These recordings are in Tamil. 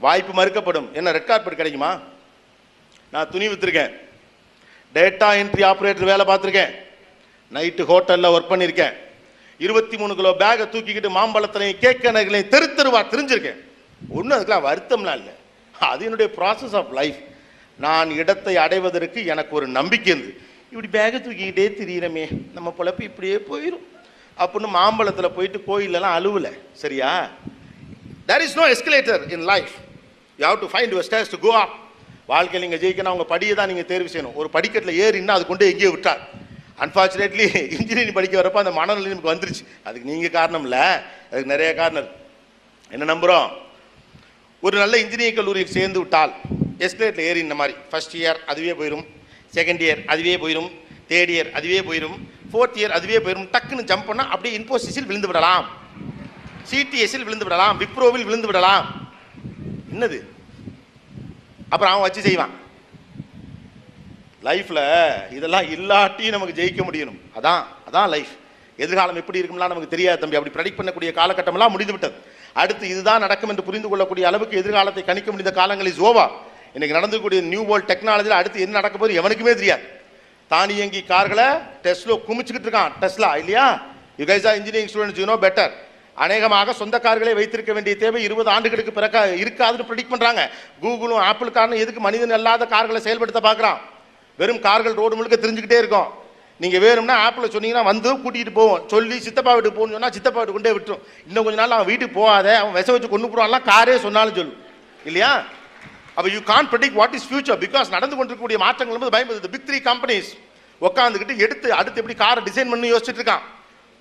வாய்ப்பு மறுக்கப்படும். என்ன ரெட் கார்பெட் கிடைக்குமா? நான் துணி விற்றுருக்கேன், டேட்டா என்ட்ரி ஆப்ரேட்டர் வேலை பார்த்துருக்கேன், நைட்டு ஹோட்டலில் ஒர்க் பண்ணியிருக்கேன், 23 கிலோ பேகை தூக்கிக்கிட்டு மாம்பழத்திலையும் கேக் நகைகளையும் தெருவா தெரிஞ்சிருக்கேன். ஒன்றும் அதுக்கெல்லாம் வருத்தம்லாம் இல்லை. அது என்னுடைய ப்ராசஸ் ஆஃப் லைஃப். நான் இடத்தை அடைவதற்கு எனக்கு ஒரு நம்பிக்கை இருந்து, இப்படி பேகை தூக்கிக்கிட்டே திரியிறமே, நம்ம பொழப்பு இப்படியே போயிடும் அப்படின்னு மாம்பழத்தில் போயிட்டு கோயிலெல்லாம் அழுவலை. சரியா? there is no escalator in life. you have to find your stairs to go up. வாழ்க்கையில் நீங்கள் ஜெயிக்கணும், அவங்க படியை தான் நீங்கள் தேர்வு செய்யணும். ஒரு படிக்கட்டில் ஏறின்னா அது கொண்டு எங்கேயோ விட்டார். அன்ஃபார்ச்சுனேட்லி இன்ஜினியரிங் படிக்க வரப்போ அந்த மனநிலை நமக்கு வந்துருச்சு. அதுக்கு நீங்கள் காரணம் இல்லை, அதுக்கு நிறைய காரணம். என்ன நம்புகிறோம்? ஒரு நல்ல இன்ஜினியரிங் கல்லூரியில் சேர்ந்து விட்டால் எஸ்கலேட்டில் ஏறி இந்த மாதிரி ஃபர்ஸ்ட் இயர் அதுவே போயிடும், செகண்ட் இயர் அதுவே போயிடும், தேர்ட் இயர் அதுவே போயிடும், ஃபோர்த் இயர் அதுவே போயிடும். டக்குன்னு ஜம்ப் பண்ணால் அப்படியே இன்ஃபோசிஸில் விழுந்து விடலாம், சிடிஎஸ்ஸில் விழுந்து விடலாம், விப்ரோவில் விழுந்து விடலாம். என்னது? அப்புறம் அவன் வச்சு செய்வான். லைஃப்பில் இதெல்லாம் இல்லாட்டி நமக்கு ஜெயிக்க முடியணும். அதான் லைஃப். எதிர்காலம் எப்படி இருக்கும்லாம் நமக்கு தெரியாது தம்பி. அப்படி ப்ரெடிக்ட் பண்ணக்கூடிய காலகட்டமெல்லாம் முடிந்து விட்டது. அடுத்து இதுதான் நடக்கும் என்று புரிந்து கொள்ளக்கூடிய அளவுக்கு எதிர்காலத்தை கணிக்க முடிந்த காலங்கள் இஸ் ஓவர். இன்னைக்கு நடந்துக்கூடிய நியூ வேர்ல்ட் டெக்னாலஜியில் அடுத்து என்ன நடக்க போகுது எவனுக்குமே தெரியாது. தானியங்கி கார்களை டெஸ்லா குமிச்சுக்கிட்டு இருக்கான். டெஸ்லா இல்லையா? You guys are engineering students, you know better. அநேகமாக சொந்த கார்களை வைத்திருக்க வேண்டிய தேவை 20 ஆண்டுகளுக்கு பிறகு இருக்காதுன்னு ப்ரெடிக்ட் பண்ணுறாங்க. கூகுளும் ஆப்பிள் காரணம் எதுக்கு மனிதன் அல்லாத கார்களை செயல்படுத்த பார்க்குறான்? வெறும் கார்கள் ரோடு முழுக்க தெரிஞ்சுக்கிட்டே இருக்கும். நீங்கள் வேணும்னா ஆப்பில் சொன்னீங்கன்னா வந்து கூட்டிகிட்டு போவோம். சொல்லி சித்தப்பா வீட்டுக்கு போகணும்னு சொன்னால் சித்தப்பா வீட்டு கொண்டே விட்டுரும். இன்னும் கொஞ்ச நாள் அவன் வீட்டுக்கு போகாத, அவன் விச வச்சு கொண்டு போடுவான்லாம் காரே சொன்னாலும் சொல்லும் இல்லையா? அப்போ you can predict what is future. Because நடந்து கொண்டிருக்கக்கூடிய மாற்றங்கள் வந்து பயன்படுது. பிக் 3 கம்பெனிஸ் உட்காந்துக்கிட்டு அடுத்து எப்படி காரை டிசைன் பண்ணி யோசிச்சுட்டு இருக்கான்.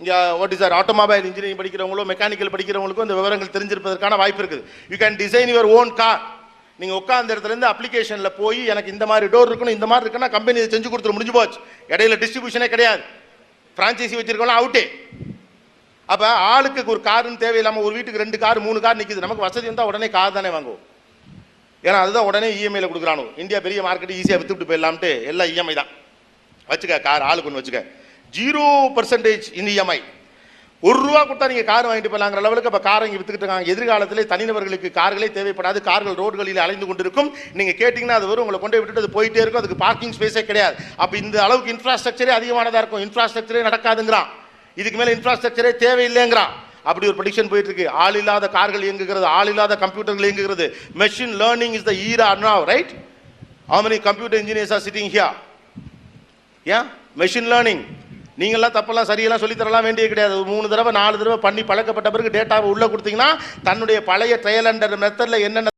இங்கே what is our automobile engineering படிக்கிறவங்களோ மெக்கானிக்கல் படிக்கிறவங்களுக்கும் இந்த விவரங்கள் தெரிஞ்சிருப்பதற்கான வாய்ப்பு இருக்குது. You can design your own car. நீங்கள் உட்காந்த இடத்துலேருந்து அப்ளிகேஷனில் போய் எனக்கு இந்த மாதிரி டோர் இருக்கணும், இந்த மாதிரி இருக்குன்னா கம்பெனி இதை செஞ்சு கொடுத்துரு, முடிஞ்சு போச்சு. இடையில டிஸ்ட்ரிபியூஷனே கிடையாது. ஃப்ரான்ச்சைசி வச்சிருக்கோம்னா அவுட்டே. அப்போ ஆளுக்கு ஒரு காருன்னு தேவையில்லாமல் ஒரு வீட்டுக்கு 2 கார் 3 கார் நிற்குது. நமக்கு வசதி இருந்தால் உடனே கார் தானே வாங்குவோம். ஏன்னா அதுதான் உடனே இஎம்ஐயில் கொடுக்குறானோ. இந்தியா பெரிய மார்க்கெட்டு, ஈஸியாக விற்றுவிட்டு போயிடலாம்ட்டு எல்லாம் இஎம்ஐ தான். வச்சுக்க கார், ஆளுக்கு ஒன்று வச்சுக்க. 0% இன் இஎம்ஐ. ₹1 கொடுத்தா நீங்கள் கார் வாங்கிட்டு போகலாங்கிற லெவலுக்கு அப்போ காரை இங்கே விற்றுக்கிட்டு இருக்காங்க. எதிர்காலத்தில் தனிநபர்களுக்கு கார்களே தேவைப்படாது. கார்கள் ரோடுகளில் அலைந்து கொண்டிருக்கும். நீங்கள் கேட்டிங்கன்னா அது வரும், உங்களை கொண்டு விட்டுட்டு அது போயிட்டே இருக்கும். அதுக்கு பார்க்கிங் ஸ்பேஸே கிடையாது. அப்போ இந்த அளவுக்கு இன்ஃப்ராஸ்ட்ரக்சரே அதிகமானதாக இருக்கும். இன்ஃப்ராஸ்ட்ரக்சரே நடக்காதுங்கிறான். இதுக்கு மேலே இன்ஃப்ராஸ்ட்ரக்சரே தேவையில்லைங்கிறான். அப்படி ஒரு ப்ரெடிக்ஷன் போயிட்டு இருக்கு. ஆள் இல்லாத கார்கள் இயங்குகிறது, ஆள் இல்லாத கம்ப்யூட்டர்கள் இயங்குகிறது. மெஷின் லேர்னிங் இஸ் த ஈரா நவ, right? how many computer engineers are sitting here? yeah, machine learning. நீங்களாம் தப்பெல்லாம் சரியெல்லாம் சொல்லித்தரலாம் வேண்டிய கிடையாது. 3 தடவை 4 தடவை பண்ணி பழக்கப்பட்ட பிறகு டேட்டாவை உள்ளே கொடுத்தீங்கன்னா தன்னுடைய பழைய ட்ரையல் அண்டர் மெத்தடில் என்னென்ன